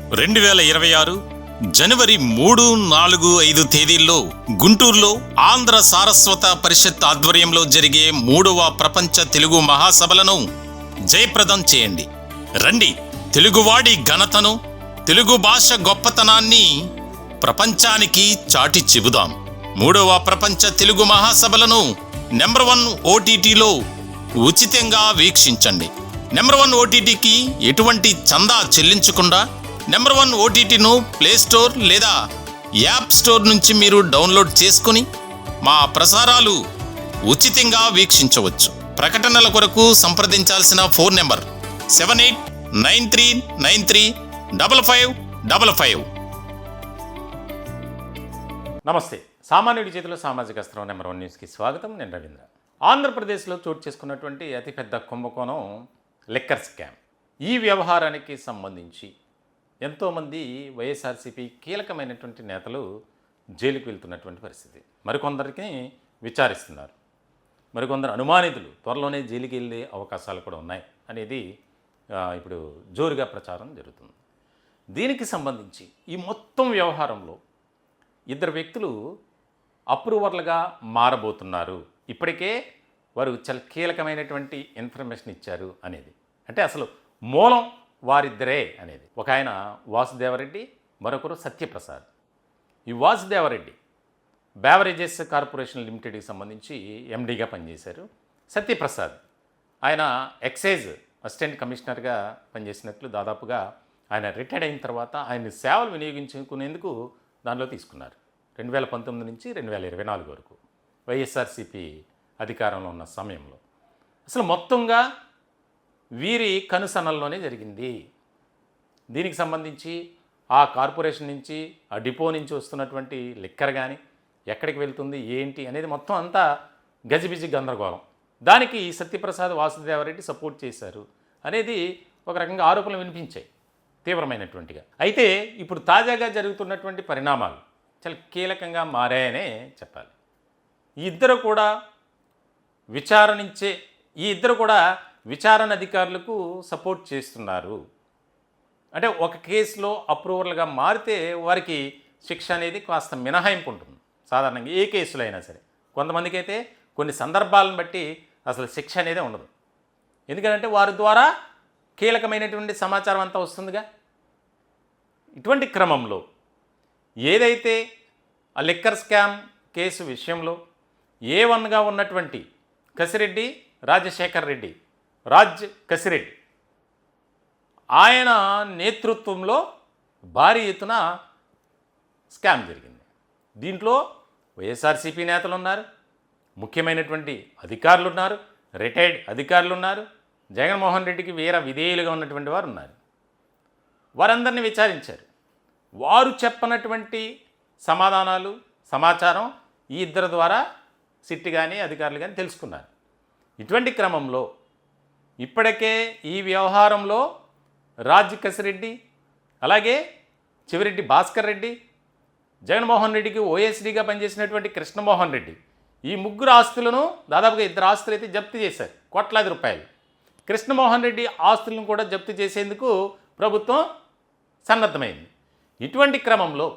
2026 జనవరి 3, 4, 5 తేదీల్లో గుంటూరులో ఆంధ్ర సారస్వత పరిషత్ ఆధ్వర్యంలో జరిగే 3వ ప్రపంచ తెలుగు మహాసభలను జయప్రదం చేయండి. రండి, తెలుగువాడి ఘనతను, తెలుగు భాష గొప్పతనాన్ని ప్రపంచానికి చాటి చెబుదాం. 3వ ప్రపంచ తెలుగు మహాసభలను నెంబర్ 1 ఓటీటీలో ఉచితంగా వీక్షించండి. నెంబర్ 1 ఓటీటీకి ఎటువంటి చందా చెల్లించకుండా నెంబర్ 1 ఓటీటీను ప్లేస్టోర్ లేదా యాప్ స్టోర్ నుంచి మీరు డౌన్లోడ్ చేసుకుని మా ప్రసారాలు ఉచితంగా వీక్షించవచ్చు. ప్రకటనల కొరకు సంప్రదించాల్సిన ఫోన్ నెంబర్ 7893935555. నమస్తే. సామాన్యుడి చేతిలో సామాజిక అస్త్రం నెంబర్ 1 న్యూస్కి స్వాగతం. నేను రవీంద్ర. ఆంధ్రప్రదేశ్లో చోటు చేసుకున్నటువంటి అతిపెద్ద కుంభకోణం లిక్కర్ స్కామ్. ఈ వ్యవహారానికి సంబంధించి ఎంతోమంది వైఎస్ఆర్సీపీ కీలకమైనటువంటి నేతలు జైలుకు వెళ్తున్నటువంటి పరిస్థితి. మరికొందరికి విచారిస్తున్నారు. మరికొందరు అనుమానితులు త్వరలోనే జైలుకి వెళ్ళే అవకాశాలు కూడా ఉన్నాయి అనేది ఇప్పుడు జోరుగా ప్రచారం జరుగుతుంది. దీనికి సంబంధించి ఈ మొత్తం వ్యవహారంలో ఇద్దరు వ్యక్తులు అప్రూవర్లుగా మారబోతున్నారు. ఇప్పటికే వారు చాలా కీలకమైనటువంటి ఇన్ఫర్మేషన్ ఇచ్చారు అనేది. అంటే అసలు మూలం వారిద్దరే అనేది. ఒక ఆయన వాసుదేవరెడ్డి, మరొకరు సత్యప్రసాద్. ఈ వాసుదేవరెడ్డి బేవరేజెస్ కార్పొరేషన్ లిమిటెడ్కి సంబంధించి ఎండీగా పనిచేశారు. సత్యప్రసాద్ ఆయన ఎక్సైజ్ అసిస్టెంట్ కమిషనర్గా పనిచేసినట్లు దాదాపుగా ఆయన రిటైర్డ్ అయిన తర్వాత ఆయన సేవలు వినియోగించుకునేందుకు దానిలో తీసుకున్నారు. 2019 నుంచి 2024 వరకు వైఎస్ఆర్సీపీ అధికారంలో ఉన్న సమయంలో అసలు మొత్తంగా వీరి కనుసన్నల్లోనే జరిగింది. దీనికి సంబంధించి ఆ కార్పొరేషన్ నుంచి, ఆ డిపో నుంచి వస్తున్నటువంటి లిక్కర్ కానీ ఎక్కడికి వెళ్తుంది ఏంటి అనేది మొత్తం అంతా గజిబిజి గందరగోళం. దానికి సత్యప్రసాద్, వాసుదేవరెడ్డి సపోర్ట్ చేశారు అనేది ఒక రకంగా ఆరోపణలు వినిపించాయి తీవ్రమైనటువంటిగా. అయితే ఇప్పుడు తాజాగా జరుగుతున్నటువంటి పరిణామాలు చాలా కీలకంగా మారాయనే చెప్పాలి. ఈ ఇద్దరు కూడా విచారణ అధికారులకు సపోర్ట్ చేస్తున్నారు. అంటే ఒక కేసులో అప్రూవర్లుగా మారితే వారికి శిక్ష అనేది కాస్త మినహాయింపు ఉంటుంది. సాధారణంగా ఏ కేసులో అయినా సరే. కొంతమందికి అయితే కొన్ని సందర్భాలను బట్టి అసలు శిక్ష అనేది ఉండదు. ఎందుకంటే వారి ద్వారా కీలకమైనటువంటి సమాచారం అంతా వస్తుందిగా. ఇటువంటి క్రమంలో ఏదైతే ఆ లిక్కర్ స్కామ్ కేసు విషయంలో A1గా ఉన్నటువంటి కసిరెడ్డి రాజశేఖర్ రెడ్డి, రాజ్ కసిరెడ్డి, ఆయన నేతృత్వంలో భారీ ఎత్తున స్కామ్ జరిగింది. దీంట్లో వైఎస్ఆర్సీపీ నేతలు ఉన్నారు, ముఖ్యమైనటువంటి అధికారులు ఉన్నారు, రిటైర్డ్ అధికారులు ఉన్నారు, జగన్మోహన్ రెడ్డికి విధేయులుగా ఉన్నటువంటి వారు ఉన్నారు. వారందరినీ విచారించారు. వారు చెప్పనటువంటి సమాధానాలు, సమాచారం ఈ ఇద్దరి ద్వారా సిట్ కానీ అధికారులు కానీ తెలుసుకున్నారు. ఇటువంటి క్రమంలో ఇప్పటికే ఈ వ్యవహారంలో రాజ్ కసిరెడ్డి, అలాగే చివరెడ్డి భాస్కర్ రెడ్డి, జగన్మోహన్ రెడ్డికి ఓఎస్డీగా పనిచేసినటువంటి కృష్ణమోహన్ రెడ్డి, ఈ ముగ్గురు ఆస్తులను దాదాపుగా 2 ఆస్తులు అయితే జప్తు చేశారు, కోట్లాది రూపాయలు. కృష్ణమోహన్ రెడ్డి ఆస్తులను కూడా జప్తు చేసేందుకు ప్రభుత్వం సన్నద్ధమైంది. ఇటువంటి క్రమంలో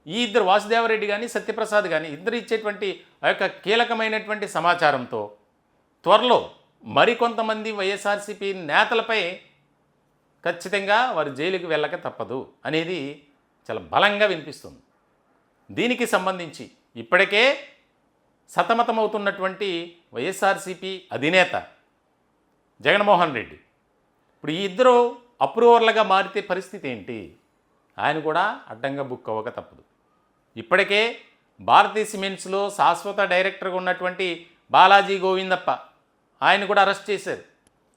ఈ ఇద్దరు వాసుదేవరెడ్డి కానీ సత్యప్రసాద్ కానీ ఇద్దరు ఇచ్చేటువంటి ఆ యొక్క కీలకమైనటువంటి సమాచారంతో త్వరలో మరికొంతమంది వైఎస్ఆర్సీపీ నేతలపై ఖచ్చితంగా వారు జైలుకి వెళ్ళక తప్పదు అనేది చాలా బలంగా వినిపిస్తుంది. దీనికి సంబంధించి ఇప్పటికే సతమతమవుతున్నటువంటి వైఎస్ఆర్సీపీ అధినేత జగన్మోహన్ రెడ్డి, ఇప్పుడు ఈ ఇద్దరు అప్రూవర్లుగా మారితే పరిస్థితి ఏంటి? ఆయన కూడా అడ్డంగా బుక్ అవ్వక తప్పదు. ఇప్పటికే భారతీ సిమెంట్స్లో శాశ్వత డైరెక్టర్గా ఉన్నటువంటి బాలాజీ గోవిందప్ప, ఆయన కూడా అరెస్ట్ చేశారు.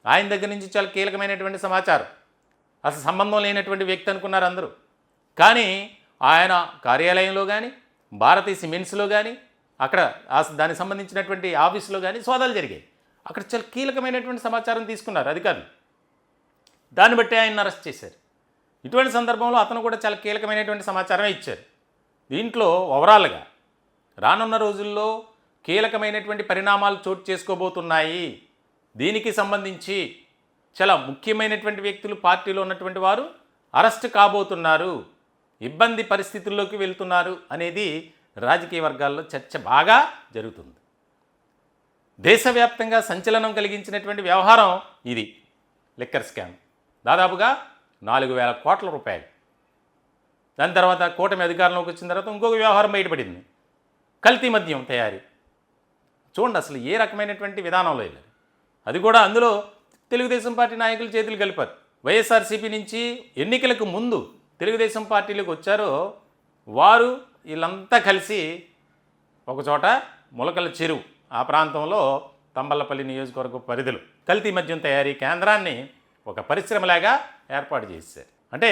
ఆయన దగ్గర నుంచి చాలా కీలకమైనటువంటి సమాచారం, అసలు సంబంధం లేనటువంటి వ్యక్తి అనుకున్నారు అందరూ. కానీ ఆయన కార్యాలయంలో కానీ, భారతీ సిమెంట్స్లో కానీ, అక్కడ దానికి సంబంధించినటువంటి ఆఫీసులో కానీ సోదాలు జరిగాయి. అక్కడ చాలా కీలకమైనటువంటి సమాచారం తీసుకున్నారు అధికారులు. దాన్ని బట్టి ఆయన అరెస్ట్ చేశారు. ఇటువంటి సందర్భంలో అతను కూడా చాలా కీలకమైనటువంటి సమాచారమే ఇచ్చారు. దీంట్లో ఓవరాల్గా రానున్న రోజుల్లో కీలకమైనటువంటి పరిణామాలు చోటు చేసుకోబోతున్నాయి. దీనికి సంబంధించి చాలా ముఖ్యమైనటువంటి వ్యక్తులు పార్టీలో ఉన్నటువంటి వారు అరెస్ట్ కాబోతున్నారు, ఇబ్బంది పరిస్థితుల్లోకి వెళ్తున్నారు అనేది రాజకీయ వర్గాల్లో చర్చ బాగా జరుగుతుంది. దేశవ్యాప్తంగా సంచలనం కలిగించినటువంటి వ్యవహారం ఇది. లిక్కర్ స్కామ్ దాదాపుగా 4,000 కోట్ల రూపాయలు. దాని తర్వాత కూటమి అధికారంలోకి వచ్చిన తర్వాత ఇంకొక వ్యవహారం బయటపడింది, కల్తీ మద్యం తయారీ. చూడండి అసలు ఏ రకమైనటువంటి విధానంలో వెళ్ళారు. అది కూడా అందులో తెలుగుదేశం పార్టీ నాయకులు చేతులు కలిపారు. వైఎస్ఆర్సీపీ నుంచి ఎన్నికలకు ముందు తెలుగుదేశం పార్టీలోకి వచ్చారో వారు వీళ్ళంతా కలిసి ఒకచోట ములకల చెరువు ఆ ప్రాంతంలో తంబళ్ళపల్లి నియోజకవర్గ పరిధిలో కల్తీ మద్యం తయారీ కేంద్రాన్ని ఒక పరిశ్రమలాగా ఏర్పాటు చేశారు. అంటే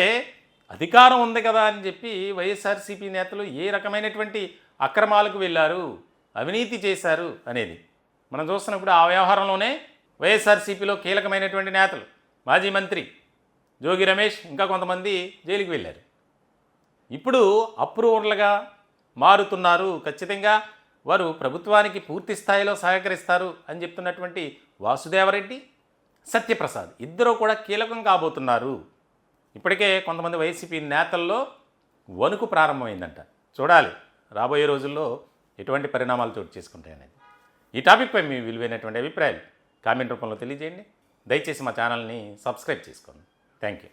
అధికారం ఉంది కదా అని చెప్పి వైఎస్ఆర్సీపీ నేతలు ఏ రకమైనటువంటి అక్రమాలకు వెళ్ళారు, అవినీతి చేశారు అనేది మనం చూస్తున్నప్పుడు ఆ వ్యవహారంలోనే వైఎస్ఆర్సీపీలో కీలకమైనటువంటి నేతలు, మాజీ మంత్రి జోగి రమేష్ ఇంకా కొంతమంది జైలుకి వెళ్ళారు. ఇప్పుడు అప్రూవర్లుగా మారుతున్నారు. ఖచ్చితంగా వారు ప్రభుత్వానికి పూర్తి స్థాయిలో సహకరిస్తారు అని చెప్తున్నటువంటి వాసుదేవరెడ్డి, సత్యప్రసాద్ ఇద్దరూ కూడా కీలకం కాబోతున్నారు. ఇప్పటికే కొంతమంది వైసీపీ నేతల్లో వణుకు ప్రారంభమైందంట. చూడాలి రాబోయే రోజుల్లో ఎటువంటి పరిణామాలు చోటు చేసుకుంటాయనేది. ఈ టాపిక్పై మీ విలువైనటువంటి అభిప్రాయాలు కామెంట్ రూపంలో తెలియజేయండి. దయచేసి మా ఛానల్ని సబ్స్క్రైబ్ చేసుకోండి. Thank you.